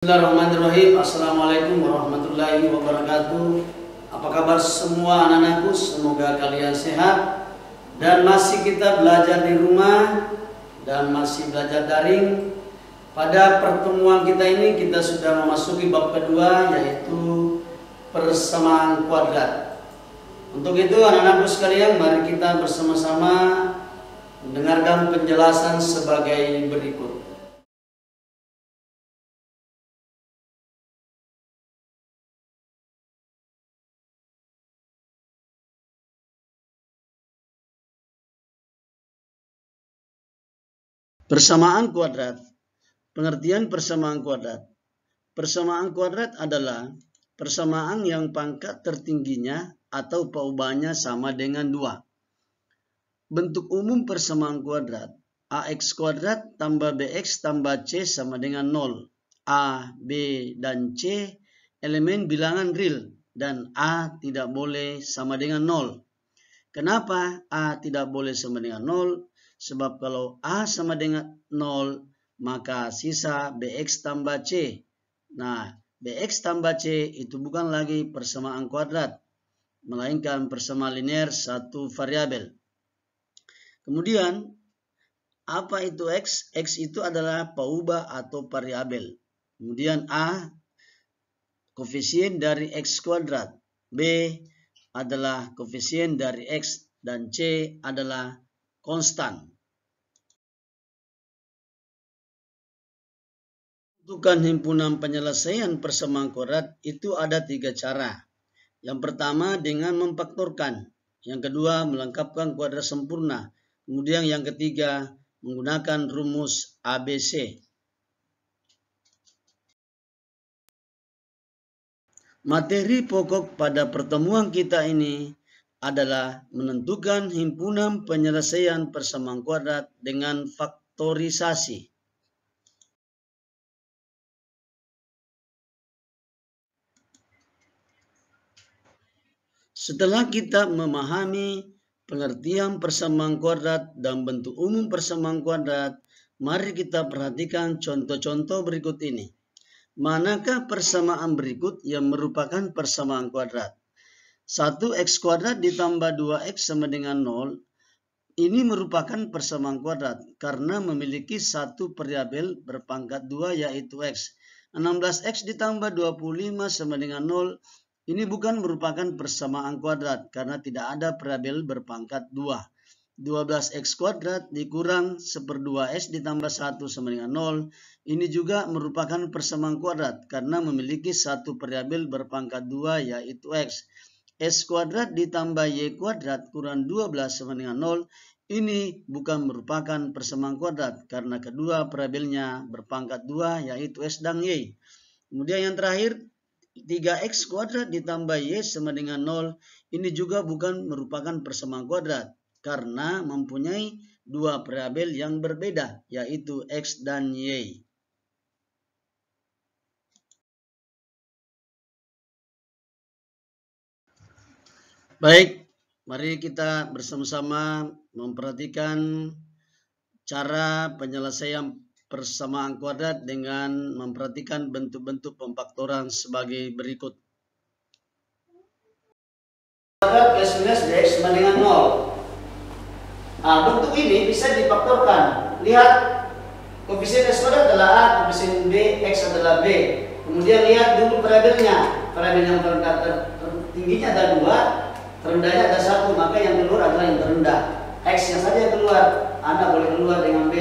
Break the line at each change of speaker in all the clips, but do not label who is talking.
Bismillahirrahmanirrahim. Assalamualaikum warahmatullahi wabarakatuh. Apa kabar semua anak-anakku? Semoga kalian sehat dan masih kita belajar di rumah dan masih belajar daring. Pada pertemuan kita ini kita sudah memasuki bab kedua, yaitu persamaan kuadrat. Untuk itu anak-anakku sekalian, mari kita bersama-sama mendengarkan penjelasan sebagai berikut. Persamaan kuadrat. Pengertian persamaan kuadrat. Persamaan kuadrat adalah persamaan yang pangkat tertingginya atau paubahnya sama dengan 2. Bentuk umum persamaan kuadrat: ax kuadrat tambah bx tambah c sama dengan 0. A, b, dan c elemen bilangan real dan a tidak boleh sama dengan 0. Kenapa a tidak boleh sama dengan 0? Sebab kalau A sama dengan 0, maka sisa BX tambah C. Nah, BX tambah C itu bukan lagi persamaan kuadrat, melainkan persamaan linear satu variabel. Kemudian, apa itu X? X itu adalah paubah atau variabel. Kemudian A, koefisien dari X kuadrat. B adalah koefisien dari X. Dan C adalah konstan. Menentukan himpunan penyelesaian persamaan kuadrat itu ada 3 cara. Yang pertama dengan memfaktorkan. Yang kedua melengkapkan kuadrat sempurna. Kemudian yang ketiga menggunakan rumus ABC. Materi pokok pada pertemuan kita ini adalah menentukan himpunan penyelesaian persamaan kuadrat dengan faktorisasi. Setelah kita memahami pengertian persamaan kuadrat dan bentuk umum persamaan kuadrat, mari kita perhatikan contoh-contoh berikut ini. Manakah persamaan berikut yang merupakan persamaan kuadrat? 1x kuadrat ditambah 2x sama dengan 0. Ini merupakan persamaan kuadrat karena memiliki satu variabel berpangkat 2 yaitu x. 16x ditambah 25 sama dengan 0. Ini bukan merupakan persamaan kuadrat karena tidak ada variabel berpangkat 2. 12x kuadrat dikurang 1/2s ditambah 1 sama dengan 0. Ini juga merupakan persamaan kuadrat karena memiliki satu variabel berpangkat 2 yaitu x. S kuadrat ditambah y kuadrat kurang 12 sama dengan 0. Ini bukan merupakan persamaan kuadrat karena kedua variabelnya berpangkat 2 yaitu s dan y. Kemudian yang terakhir, 3x kuadrat ditambah y sama dengan 0. Ini juga bukan merupakan persamaan kuadrat karena mempunyai dua variabel yang berbeda yaitu x dan y. Baik, mari kita bersama-sama memperhatikan cara penyelesaian persamaan kuadrat dengan memperhatikan bentuk-bentuk pemfaktoran sebagai berikut. Kuadrat plus minus bx sama dengan 0. Nah, bentuk ini bisa difaktorkan. Lihat, koefisien x kuadrat adalah a, koefisien b, x adalah b. Kemudian lihat dulu variabelnya. Variabel yang tertingginya ada 2, terendahnya ada 1, maka yang keluar adalah yang terendah. X yang saja yang keluar, Anda boleh keluar dengan b.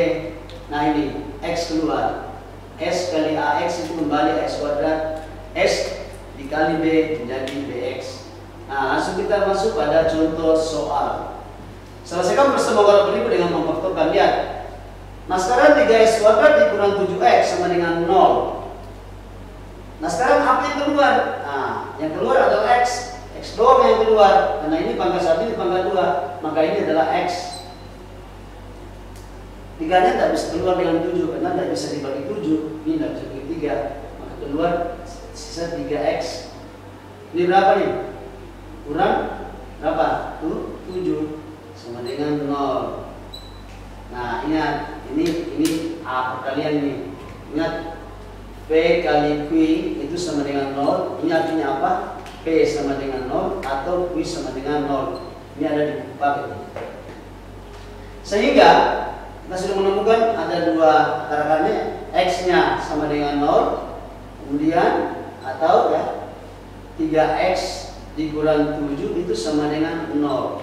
Nah ini, x keluar. S kali ax itu kembali x kuadrat. S dikali b menjadi bx. Nah langsung kita masuk pada contoh soal. Selesaikan persamaan kuadrat berikut dengan memfaktorkan. Lihat. Nah sekarang 3x kuadrat dikurang 7x sama dengan 0. Nah sekarang apa yang keluar? Nah yang keluar adalah x. X doang yang keluar. Karena ini pangkat 1, ini pangkat 2. Maka ini adalah x. 3-nya tidak bisa keluar dengan 7 karena tidak bisa dibagi 7. Ini tidak bisa dibagi 3. Maka keluar sisa 3x. Ini berapa nih? Kurang berapa? 7 sama dengan 0. Nah ingat, ini A perkalian ini. Ingat, P kali Q itu sama dengan 0. Ini artinya apa? P sama dengan 0 atau Q sama dengan 0. Ini ada di paket. Sehingga kita sudah menemukan ada dua tarakannya, X-nya sama dengan 0, kemudian atau ya 3X dikurang 7 itu sama dengan 0.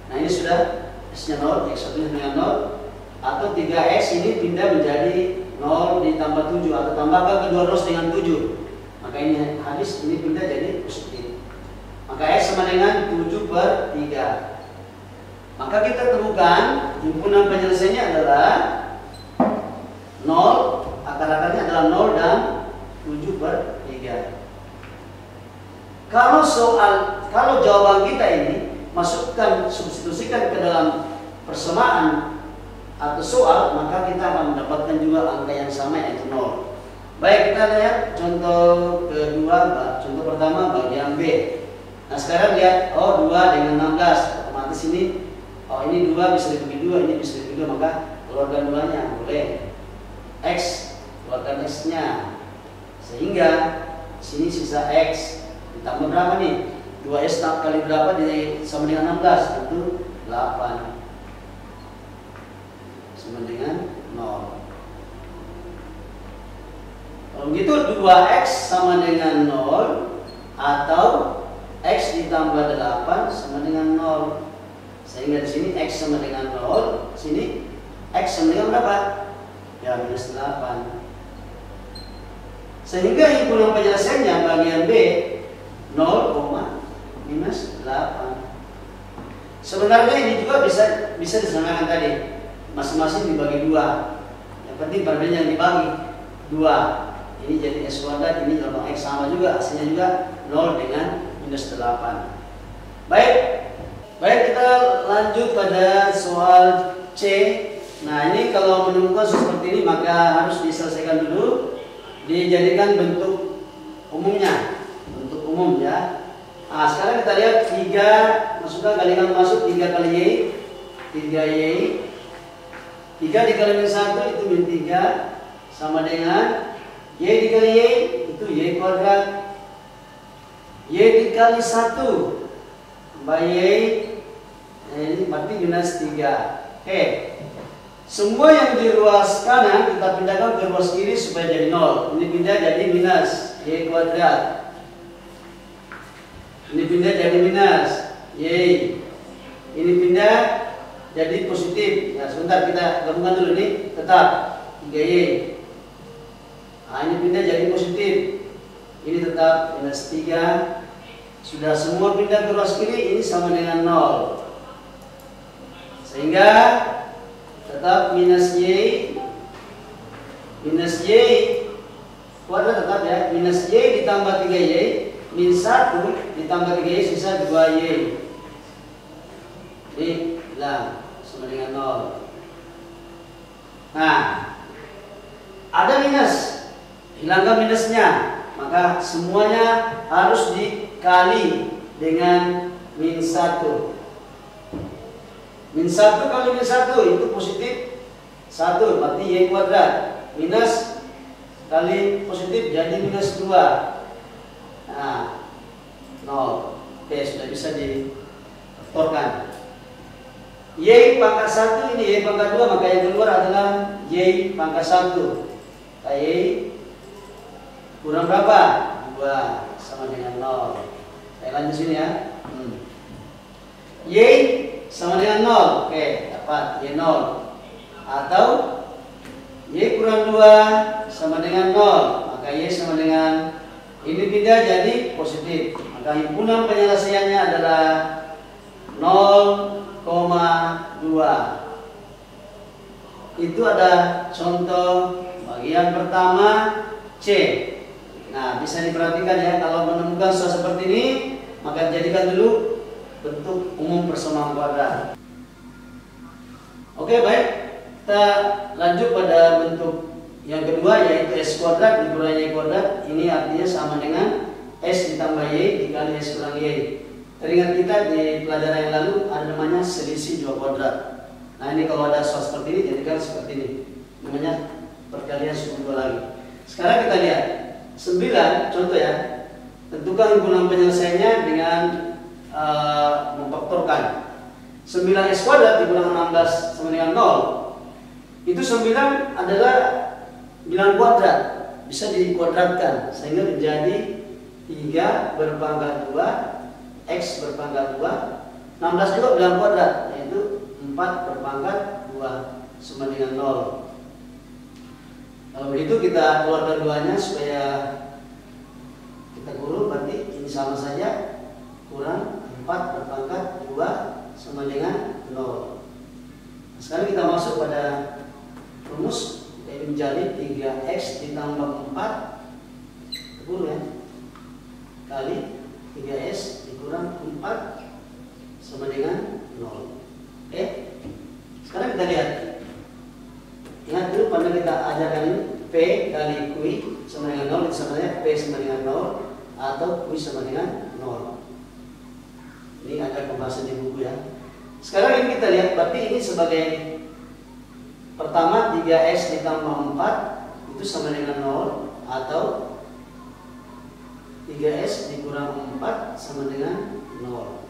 Nah ini sudah X-nya 0, X1 dengan 0, atau 3X ini pindah menjadi 0 ditambah 7 atau tambahkan kedua ruas dengan 7. Maka ini habis, ini pindah jadi positif. Maka X sama dengan 7/3. Maka kita temukan himpunan penyelesaiannya adalah 0, akar-akarnya adalah 0 dan 7/3. Kalau jawaban kita ini masukkan, substitusikan ke dalam persamaan atau soal, maka kita akan mendapatkan juga angka yang sama, yaitu 0. Baik, kita lihat contoh kedua, contoh pertama bagian B. Nah sekarang lihat, oh 2 dengan 16, otomatis ini, oh ini 2 bisa dibagi 2, ini bisa dibagi 2, maka keluarkan 2-nya, boleh. X, keluarkan X-nya, sehingga sini sisa X, ditambah berapa nih? 2X kali berapa sama dengan 16, tentu 8, sama dengan 0. Kalau begitu 2X sama dengan 0 atau X ditambah 8 sama dengan 0. Sehingga di sini X sama dengan 0, sini X sama dengan berapa? Ya minus 8. Sehingga himpunan penyelesaiannya bagian B 0, minus 8. Sebenarnya ini juga bisa disamakan tadi, masing-masing dibagi 2. Yang penting perbedaan yang dibagi 2. Ini jadi X kuadrat, ini lambang X, sama juga hasilnya juga 0 dengan minus 8. Baik, kita lanjut pada soal C. Nah ini kalau menemukan seperti ini maka harus diselesaikan dulu, dijadikan bentuk umumnya, bentuk umum ya. Nah sekarang kita lihat 3, masukkan kalikan masuk 3 kali Y, 3Y, 3 dikali min 1 itu min 3 sama dengan Y dikali Y itu Y kuadrat, Y dikali 1 tambah Y, ini berarti minus 3. Oke, semua yang di ruas kanan kita pindahkan ke ruas kiri supaya jadi 0. Ini pindah jadi minus Y kuadrat, ini pindah jadi minus Y, ini pindah jadi positif. Ya sebentar kita gabungkan dulu nih, tetap 3Y. Nah ini pindah jadi positif, ini tetap minus 3. Sudah semua pindah ke ruas kiri, ini sama dengan 0. Sehingga tetap minus Y kuadrat tetap ya, minus Y ditambah 3Y, min 1 ditambah 3Y sisa 2Y. Ini hilang, sama dengan 0. Nah, ada minus, hilangkan minusnya, maka semuanya harus dikali dengan min 1. Min 1 kali min 1 itu positif 1, berarti Y kuadrat. Minus kali positif jadi minus 2. Nah, 0. Oke, sudah bisa difaktorkan. Y pangkat 1 ini Y pangkat 2, maka yang keluar adalah Y pangkat 1. Y kurang berapa? 2 sama dengan 0. Saya lanjut sini ya. Y sama dengan 0. Oke, dapat Y 0. Atau Y kurang 2 sama dengan 0. Maka Y sama dengan, ini pindah jadi positif. Maka himpunan penyelesaiannya adalah 0,2. Itu ada contoh bagian pertama C. Nah, bisa diperhatikan ya, kalau menemukan soal seperti ini, maka jadikan dulu bentuk umum persamaan kuadrat. Oke, baik. Kita lanjut pada bentuk yang kedua, yaitu S kuadrat dikurang Y kuadrat. Ini artinya sama dengan S ditambah Y dikali S kurang Y. Teringat kita di pelajaran yang lalu ada namanya selisih 2 kuadrat. Nah ini kalau ada soal seperti ini, jadikan seperti ini. Namanya perkalian suku 2 lagi. Sekarang kita lihat 9, contoh ya. Tentukan himpunan penyelesaiannya dengan memfaktorkan 9x kuadrat dikurangan 16 sama dengan 0. Itu 9 adalah bilangan kuadrat, bisa dikuadratkan sehingga menjadi 3 berpangkat 2 x berpangkat 2. 16 juga bilangan kuadrat, yaitu 4 berpangkat 2 sama dengan 0. Kalau begitu kita keluarkan duanya supaya kita kurung, berarti ini sama saja, kurang 4 berpangkat 2 sama dengan 0. Nah, sekarang kita masuk pada rumus, yaitu menjadi 3x ditambah 4 kurung ya, kali 3s dikurang 4 sama dengan 0. Oke, sekarang kita lihat. Ingat dulu pada kita ajarkan ini P kali Q sama dengan 0, itu sama dengan P sama dengan 0 atau Q sama dengan 0. Ini ada pembahasan di buku ya. Sekarang ini kita lihat, berarti ini sebagai pertama 3x ditambah 4 itu sama dengan 0 atau 3s dikurang 4 sama dengan 0.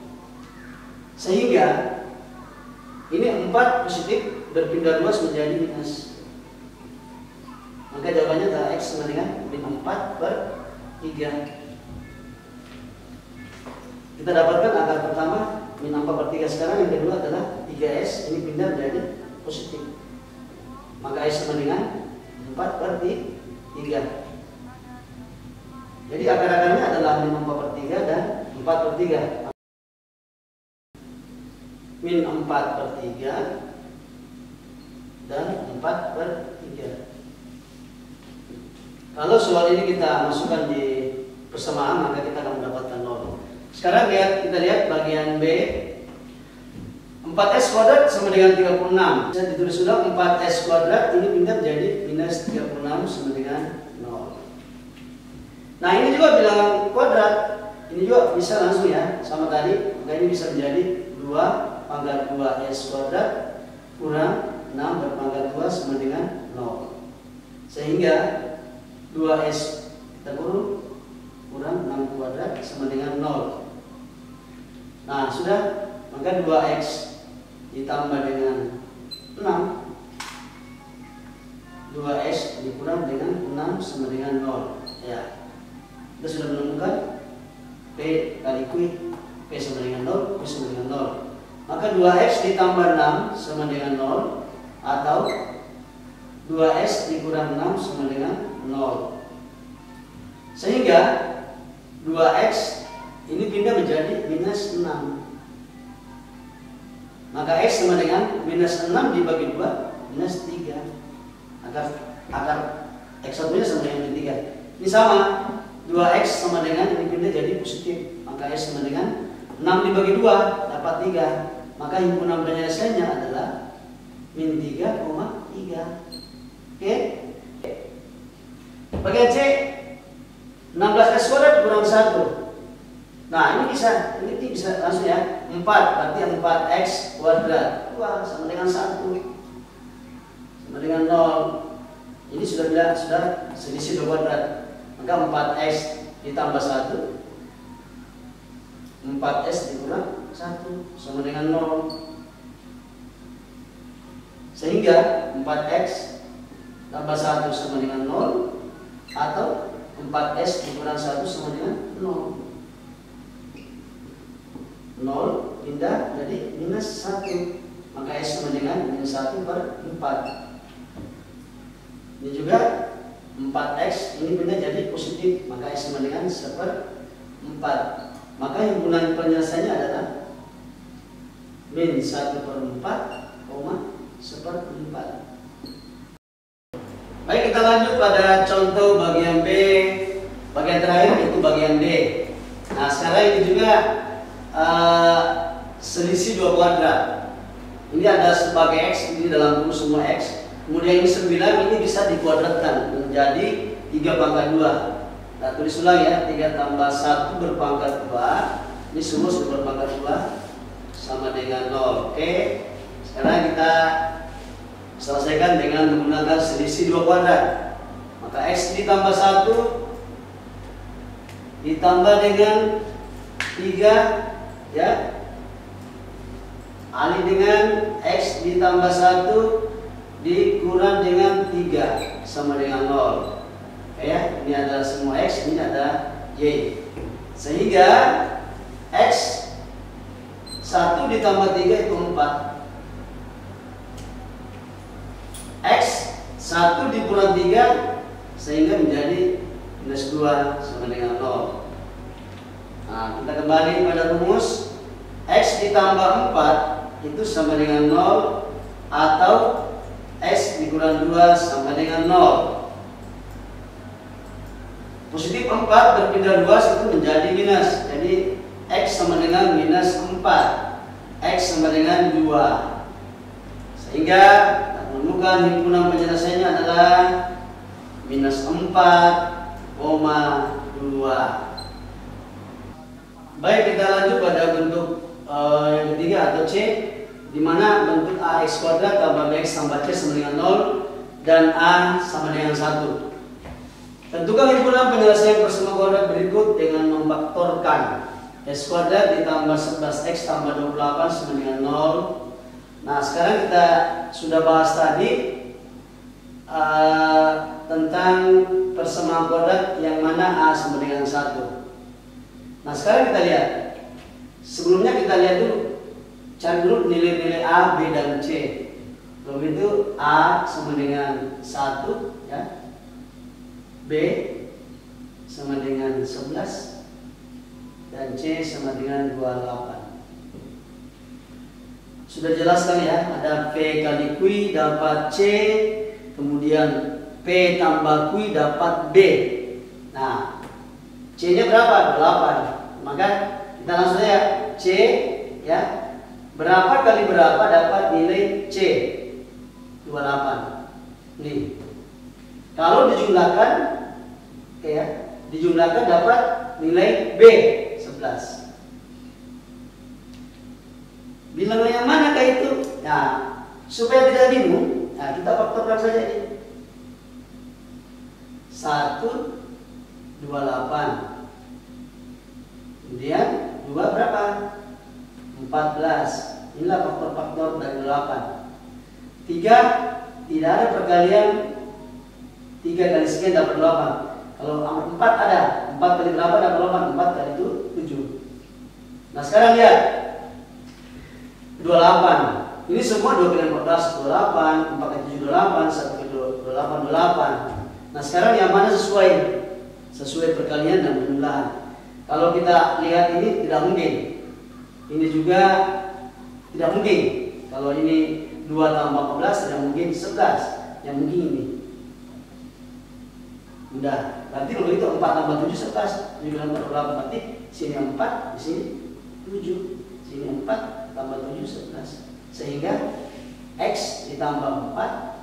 Sehingga ini 4 positif berpindah luas menjadi minus. Maka jawabannya adalah x sama dengan min 4 per 3. Kita dapatkan akar pertama min 4 per 3. Sekarang yang kedua adalah 3s, ini pindah menjadi positif. Maka s sama dengan 4 per 3. Jadi akar-akarnya adalah min 4 per 3 dan 4 per 3. Min 4 per 3 dan 4 per 3. Kalau soal ini kita masukkan di persamaan, maka kita akan mendapatkan 0. Sekarang kita lihat bagian B. 4s kuadrat sama dengan 36. Bisa ditulis sudah 4s kuadrat ini pindah menjadi minus 36 sama dengan 0. Nah ini juga bilangan kuadrat. Ini juga bisa langsung ya, sama tadi. Maka ini bisa menjadi 2 pangkat 2s kuadrat kurang 6 berpangkat 2 sama dengan 0. Sehingga 2s kita kurang 6 kuadrat sama dengan 0. Nah sudah, maka 2x ditambah dengan 6, 2s dikurang dengan 6 sama dengan 0 ya. Kita sudah menemukan P kali Q, P sama dengan 0, Q sama dengan 0. Maka 2x ditambah 6 sama dengan 0 atau 2s dikurang 6 sama dengan 0. Sehingga 2x ini pindah menjadi minus 6. Maka x sama dengan minus 6 dibagi 2 minus 3. Akar x1 nya sama dengan 3. Ini sama, 2x sama dengan ini pindah jadi positif. Maka x sama dengan 6 dibagi 2 dapat 3. Maka himpunan penyelesaiannya adalah min 3,3. Oke? Bagian C, 16x kuadrat kurang 1. Nah ini bisa langsung ya. 4 berarti 4x kuadrat keluar sama dengan 1 sama dengan 0. Ini sudah selisih 2 kuadrat. Maka 4x ditambah 1, 4s dikurang 1 sama dengan 0. Sehingga 4x tambah 1 sama dengan 0 atau 4s dikurang 1 sama dengan 0. 0 pindah jadi minus 1. Maka s sama dengan minus 1 per 4. Ini juga 4x ini pindah jadi positif. Maka s sama dengan 1 per 4. Maka himpunan penyelesaiannya adalah min 1 per 4, 1 per 4. Baik, kita lanjut pada contoh bagian B. Bagian terakhir itu bagian D. Nah sekarang ini juga selisih 2 kuadrat. Ini ada sebagai x, ini dalam buku semua x. Kemudian ini 9 ini bisa dikuadratkan menjadi 3 pangkat 2. Nah, tulis ulang ya, 3 tambah 1 berpangkat 2. Ini semua sudah berpangkat 2 sama dengan 0. Oke. Sekarang kita selesaikan dengan menggunakan selisih 2 kuadrat. Maka X ditambah 1 ditambah dengan 3, ya, alih dengan X ditambah 1 dikurang dengan 3 sama dengan 0. Ya, ini adalah semua X, ini ada Y. Sehingga X 1 ditambah 3 itu 4. X 1 dikurang 3 sehingga menjadi minus 2 sama dengan 0. Nah, kita kembali pada rumus. X ditambah 4 itu sama dengan 0, atau X dikurang 2 sama dengan 0. Positif 4 berpindah luas itu menjadi minus. Jadi X sama dengan minus 4, X sama dengan 2. Sehingga kita menemukan himpunan penyelesaiannya adalah minus 4,2. Baik, kita lanjut pada bentuk yang ketiga atau C, di mana bentuk AX kuadrat tambah BX tambah C sama dengan 0 dan A sama dengan 1. Tentukan himpunan penyelesaian persamaan kuadrat berikut dengan memfaktorkan X kuadrat ditambah 11X tambah 28 sama dengan 0. Nah, sekarang kita sudah bahas tadi tentang persamaan kuadrat yang mana A sama dengan 1. Nah, sekarang kita lihat. Sebelumnya kita lihat dulu, cari dulu nilai-nilai A, B, dan C. Kalau begitu A sama dengan 1, ya, B sama dengan 11, dan C sama dengan 28. Sudah jelaskan ya, ada P kali Q dapat C, kemudian P tambah Q dapat B. Nah, C nya berapa? 8. Maka kita langsung saja C, ya, berapa kali berapa dapat nilai C? 28. Nih, kalau dijumlahkan, ya, dijumlahkan dapat nilai B 11. Bilangan yang manakah itu? Nah, supaya tidak bingung, nah, kita faktorkan saja ini. 1, 28. Kemudian 2 berapa? 14. Inilah faktor-faktor dari 8. 3, tidak ada perkalian 3 kali sekian dapat 8. Kalau 4 ada, 4 kali berapa dapat 8? 4 kali itu 7. Nah, sekarang lihat 28. Ini semua 2 kali 14 28, 4 kali 7 28, 1 kali 28 28. Nah, sekarang yang mana sesuai? Sesuai perkalian dan penjumlahan. Kalau kita lihat ini tidak mungkin. Ini juga tidak mungkin. Kalau ini 2 tambah 14 tidak mungkin 11. Yang mungkin ini. Mudah. Berarti kalau itu 4 tambah 7 11. 7 tambah 8 berarti sini 4, di sini 7. Sini 4 tambah 7 11. Sehingga X ditambah 4,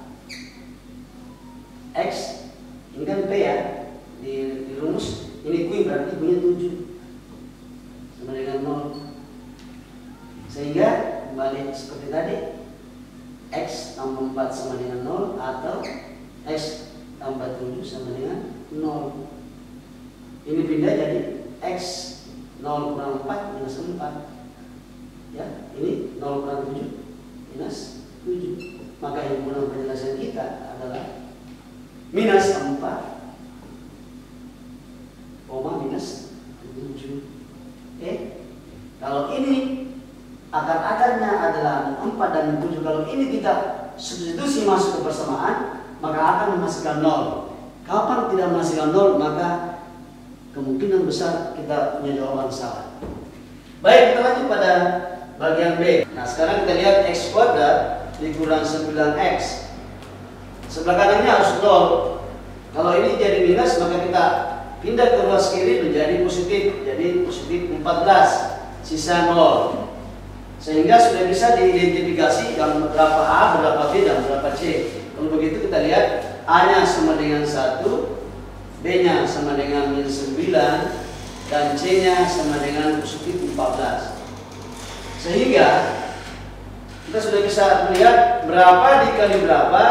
X ini kan P ya, di rumus ini Q berarti punya 7 sama dengan 0. Sehingga kembali seperti tadi, X tambah 4 sama dengan 0, atau X tambah 7 sama dengan 0. Ini pindah jadi X 0 kurang 4 minus 4. Ya, ini 0 kurang 7 minus 7. Maka himpunan penyelesaian kita adalah minus 4, minus 7. Kalau ini akar-akarnya adalah 4 dan 7. Kalau ini kita substitusi masuk ke persamaan, maka akan menghasilkan 0. Kapan tidak menghasilkan 0, maka kemungkinan besar kita punya jawaban salah. Baik, kita lanjut pada bagian B. Nah, sekarang kita lihat X kuadrat dikurang 9X. Sebelah kanannya harus 0. Kalau ini jadi minus, maka kita pindah ke ruas kiri menjadi positif. Jadi positif 14, sisa 0. Sehingga sudah bisa diidentifikasi yang berapa A, berapa B, dan berapa C. Kalau begitu kita lihat A-nya sama dengan 1, B-nya sama dengan minus 9, dan C-nya sama dengan positif 14. Sehingga kita sudah bisa melihat berapa dikali berapa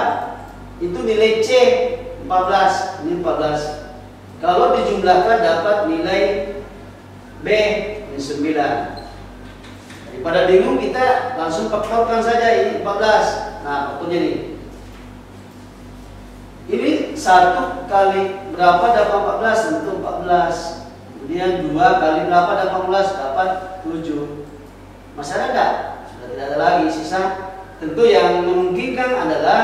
itu nilai C 14. Ini 14. Kalau dijumlahkan dapat nilai B, ini 9. Daripada bingung kita langsung faktorkan saja, ini 14. Nah, faktornya nih. Ini 1 kali berapa dapat 14? Tentu 14. Kemudian 2 kali berapa dapat 14? Dapat 7. Masih ada enggak? Sudah tidak ada lagi. Sisa tentu yang memungkinkan adalah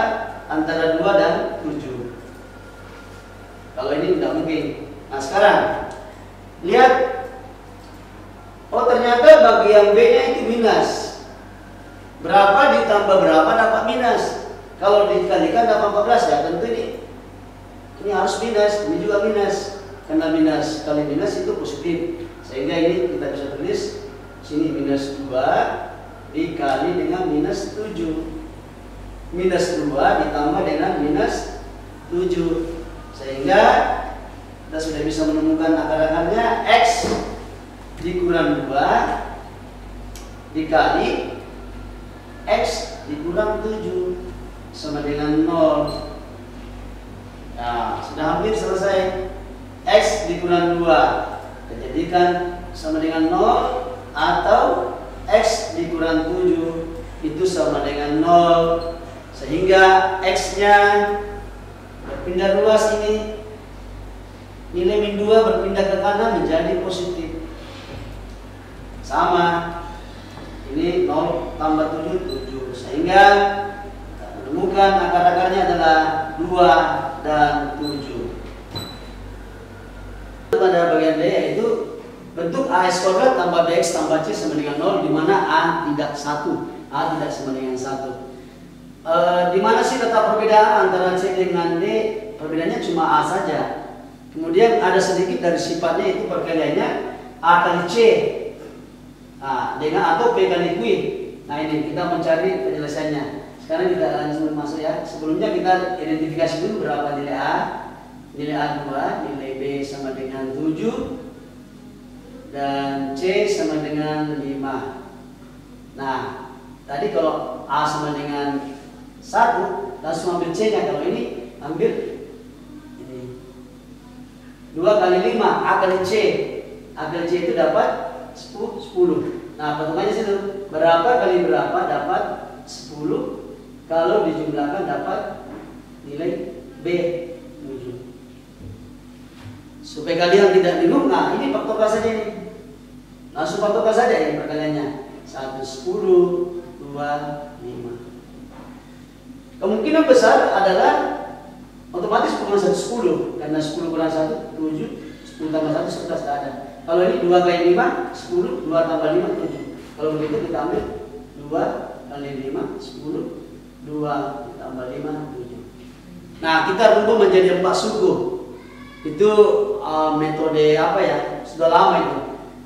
antara 2 dan 7. Kalau ini tidak mungkin. Nah, sekarang lihat. Oh, ternyata bagi yang B-nya itu minus. Berapa ditambah berapa dapat minus. Kalau dikalikan dapat 14, ya tentu ini harus minus, ini juga minus. Karena minus kali minus itu positif. Sehingga ini kita bisa tulis sini minus 2 dikali dengan minus 7. Minus 2 ditambah dengan minus 7. Sehingga kita sudah bisa menemukan akar-akarnya. X dikurang 2 dikali X dikurang 7 sama dengan 0. Nah, sudah hampir selesai. X dikurang 2 kita jadikan sama dengan 0, atau X dikurang 7 itu sama dengan 0. Sehingga X-nya berpindah luas ini. Nilai min 2 berpindah ke kanan menjadi positif. Sama. Ini 0 tambah 7, 7. Sehingga kita menemukan akar-akarnya adalah 2 dan 7. Pada bagian D yaitu bentuk AX kuadrat tambah BX tambah C sama dengan 0, di mana A tidak 1. A tidak sama dengan 1. Di mana sih letak perbedaan antara C dengan D? Perbedaannya cuma A saja. Kemudian ada sedikit dari sifatnya, itu perkaliannya A kali C. Nah, dengan atau P kali Q. Nah, ini kita mencari penyelesaiannya. Sekarang kita langsung masuk ya. Sebelumnya kita identifikasi dulu berapa nilai A. Nilai A 2, nilai B sama dengan 7, dan C sama dengan 5. Nah, tadi kalau A sama dengan 1, langsung ambil C-nya. Kalau ini ambil ini 2 kali 5, A kali C. A kali C itu dapat 10. Nah, pertemuannya situ. Berapa kali berapa dapat 10. Kalau dijumlahkan dapat nilai B 7. Supaya kalian tidak bingung, nah ini faktorkan saja ini. Langsung faktorkan saja ini perkaliannya. 1 10, 2 5. Kemungkinan besar adalah otomatis kurang 1 10, karena 10 kurang 1 7, 10 tambah 1 11 tidak ada. Kalau ini 2 kali 5 10, 2 tambah 5 7. Kalau begitu kita ambil 2 kali 5 10, 2 tambah 5 7. Nah, kita rubah menjadi 4 suku. Itu metode apa ya? Sudah lama itu.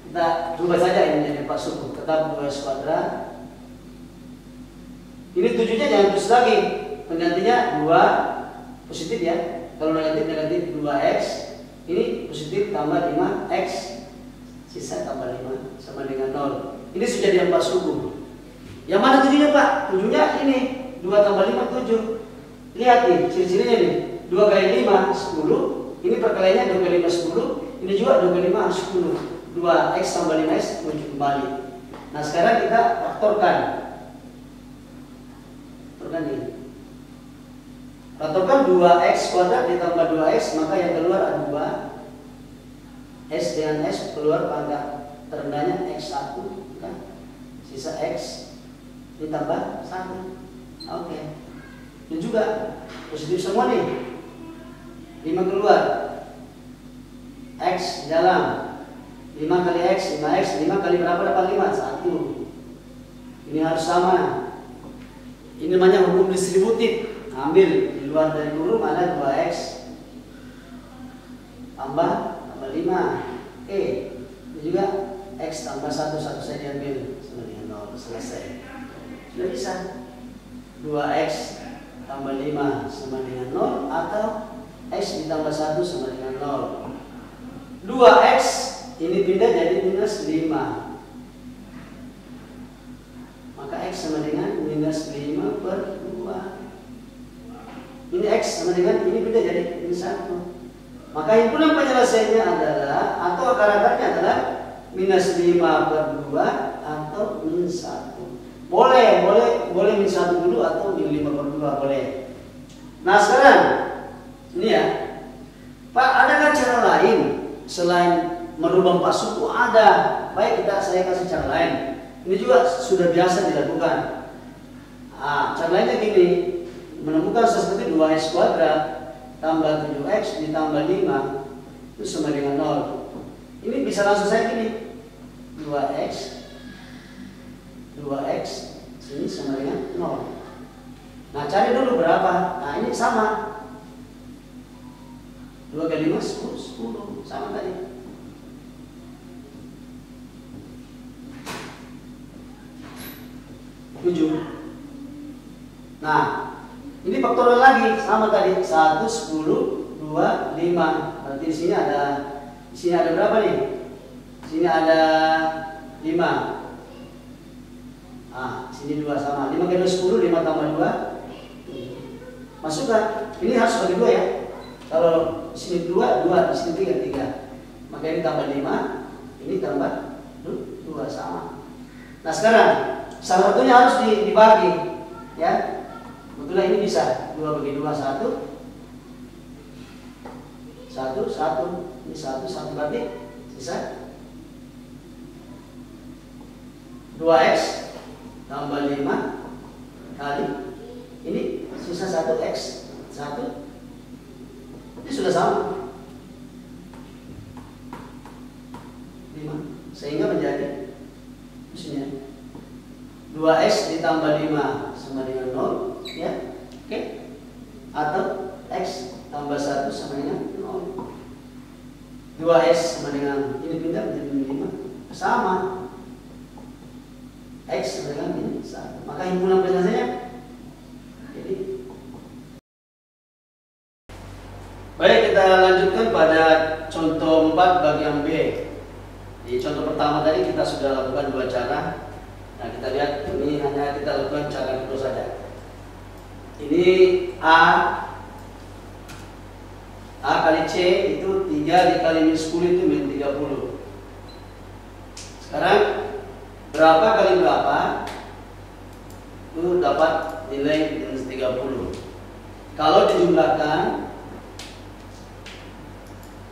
Kita rubah saja ini menjadi 4 suku. Tetap 2x kuadrat. Ini 7-nya jangan terus lagi. Penggantinya 2 positif ya. Kalau negatif 2x. Ini positif tambah 5x. Sisa tambah 5 sama dengan 0. Ini sudah jadi 4 suku. Yang mana 7-nya Pak? 7-nya ini 2 tambah 5 7. Lihat nih ciri-cirinya nih. 2 kali 5 10. Ini perkaliannya 2 kali 5 10. Ini juga 2 kali 5 10. 2x tambah 5x 7 kembali. Nah, sekarang kita faktorkan. Faktorkan ini. Faktorkan 2x kuadrat ditambah 2x, maka yang keluar ada 2. S dengan S keluar pangkat terendahnya x1 kan? Sisa x ditambah 1. Oke. Ini juga positif semua nih. 5 keluar. X di dalam. 5 kali x, 5x, 5 kali berapa dapat 5? 1. Ini harus sama. Ini namanya hukum distributif. Ambil di luar dari huruf ada 2x tambah 5. Ini juga x tambah 1 saya diambil sama dengan 0. Selesai. Sudah bisa. 2x tambah 5 sama dengan 0, atau x ditambah 1 sama dengan 0. 2x ini pindah jadi minus 5. Maka x sama dengan minus 5 per 2. Ini x sama dengan ini pindah jadi ini 1. Maka himpunan penyelesaiannya adalah, atau akar-akarnya adalah minus 5 per 2 atau minus 1. Boleh minus 1 dulu atau minus 5 per 2 boleh. Nah sekarang, ini ya, Pak, adakah cara lain selain merubah 4 suku? Ada. Baik, saya kasih cara lain. Ini juga sudah biasa dilakukan. Cara lainnya gini, menemukan sesuatu 2x kuadrat tambah 7x ditambah 5 itu sama dengan 0. Ini bisa langsung saya gini, 2x ini sama dengan 0. Nah cari dulu berapa. Nah ini sama, 2 kali 5 10 sama tadi. Nah ini faktorial lagi sama tadi, 1, 10, 2, 5. Berarti di sini ada berapa nih? Di sini ada 5. Sini 2 sama. 5 kali 10, 5 tambah 2. Masukkan. Ini harus bagi 2 ya. Kalau di sini 2, di sini 3. Maka ini tambah 5, ini tambah 2 sama. Nah sekarang salah satunya harus dibagi ya. Betulnya ini bisa 2 bagi 2 1. 1 ini 1 berarti sisa 2x tambah 5 kali ini sisa 1x 1. Ini sudah sama 5, sehingga menjadi isinya 2x ditambah 5 sama dengan 0 ya. Oke. Atau x tambah 1 sama dengan 0. 2x sama dengan ini pindah menjadi 5 sama x sama dengan ini 1. Maka himpunan penyelesaiannya jadi. Baik, kita lanjutkan pada contoh 4 bagian B. Di contoh pertama tadi kita sudah lakukan 2 cara. Nah kita lihat ini hanya kita lakukan cara kedua saja. Ini A kali C itu 3 dikali minus 10 itu min 30. Sekarang berapa kali berapa itu dapat nilai minus 30. Kalau dijumlahkan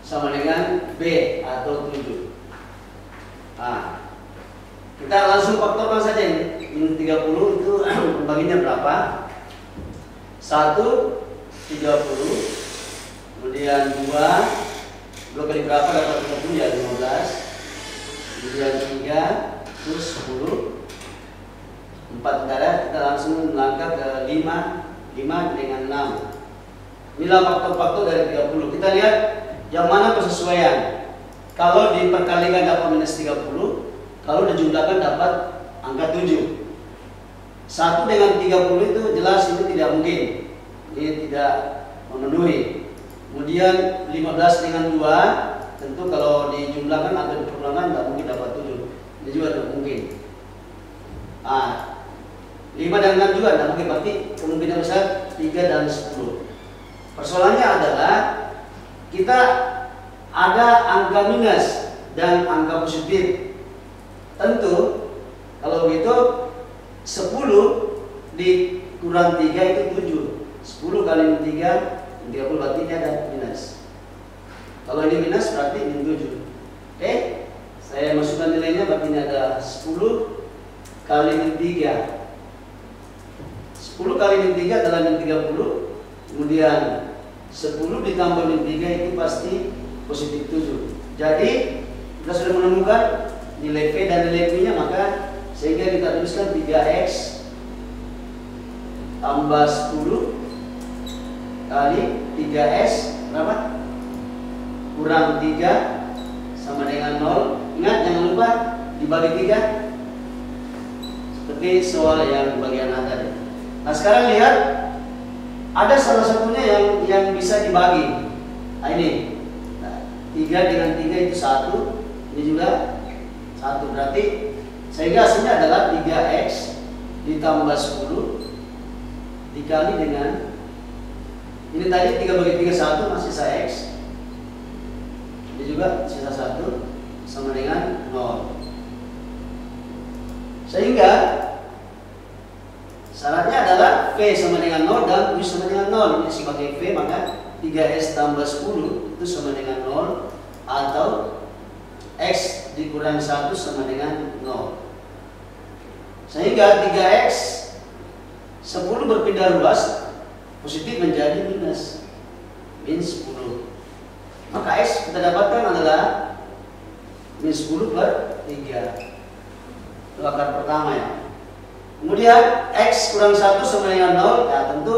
sama dengan B atau 7. Kita langsung faktorkan saja ini. Minus 30 itu pembaginya berapa? 1 30, kemudian 2 kali berapa dapat 30 ya 15, kemudian 3 terus 10, 4 tidak ada, kita langsung melangkah ke 5 dengan 6. Inilah faktor-faktor dari 30. Kita lihat yang mana kesesuaian. Kalau diperkalikan dapat minus 30, kalau dijumlahkan dapat angka 7. 1 dengan 30 itu jelas ini tidak mungkin, ini tidak memenuhi. Kemudian 15 dengan 2 tentu kalau dijumlahkan atau diperkalikan tidak mungkin dapat 7. Ini juga tidak mungkin. 5 dan 6 juga tidak mungkin, berarti kemungkinan besar 3 dan 10. Persoalannya adalah kita ada angka minus dan angka positif. Tentu kalau begitu 10 dikurang 3 itu 7. 10 kali 3 30, berarti ini ada minus. Kalau ini minus berarti min 7. Oke, saya masukkan nilainya, berarti ini ada 10 kali min 3. 10 kali min 3 adalah min 30. Kemudian 10 ditambah min 3 itu pasti positif 7. Jadi kita sudah menemukan nilai P dan nilai Q nya, maka sehingga kita tuliskan 3x tambah 10 kali 3s berapa? Kurang 3 sama dengan 0. Ingat jangan lupa dibagi 3 seperti soal yang bagian A tadi. Nah sekarang lihat ada salah satunya yang bisa dibagi. Nah ini 3 dengan 3 itu 1. Ini juga 1, berarti sehingga hasilnya adalah 3x ditambah 10 dikali dengan Ini tadi 3 bagi 3 1 masih sisa X. Ini juga sisa 1 sama dengan 0. Sehingga syaratnya adalah V sama dengan 0 dan U sama dengan 0. Ini sebagai V, maka 3S tambah 10 itu sama dengan 0, atau X dikurang 1 sama dengan 0. Sehingga 3X 10 berpindah ruas positif menjadi minus 10. Maka X kita dapatkan adalah minus 10 per 3. Itu akar pertama ya. Kemudian X kurang 1 sama dengan 0, ya tentu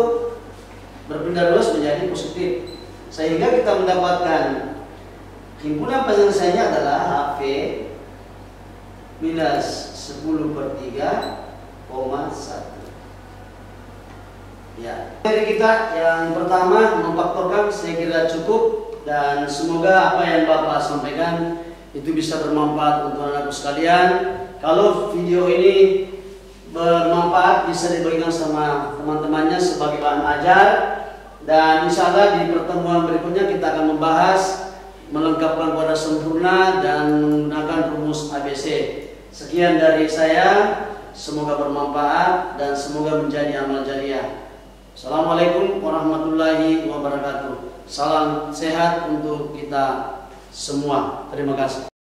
berpindah ruas menjadi positif. Sehingga kita mendapatkan himpunan penyelesaiannya adalah HV minus 10 per 3,1. Ya, dari kita yang pertama memfaktorkan saya kira cukup, dan semoga apa yang Bapak sampaikan itu bisa bermanfaat untuk anak-anakku sekalian. Kalau video ini bermanfaat bisa dibagikan sama teman-temannya sebagai bahan ajar, dan insya Allah di pertemuan berikutnya kita akan membahas melengkapkan kuadrat sempurna dan menggunakan rumus ABC. Sekian dari saya, semoga bermanfaat dan semoga menjadi amal jariah. Assalamualaikum warahmatullahi wabarakatuh. Salam sehat untuk kita semua. Terima kasih.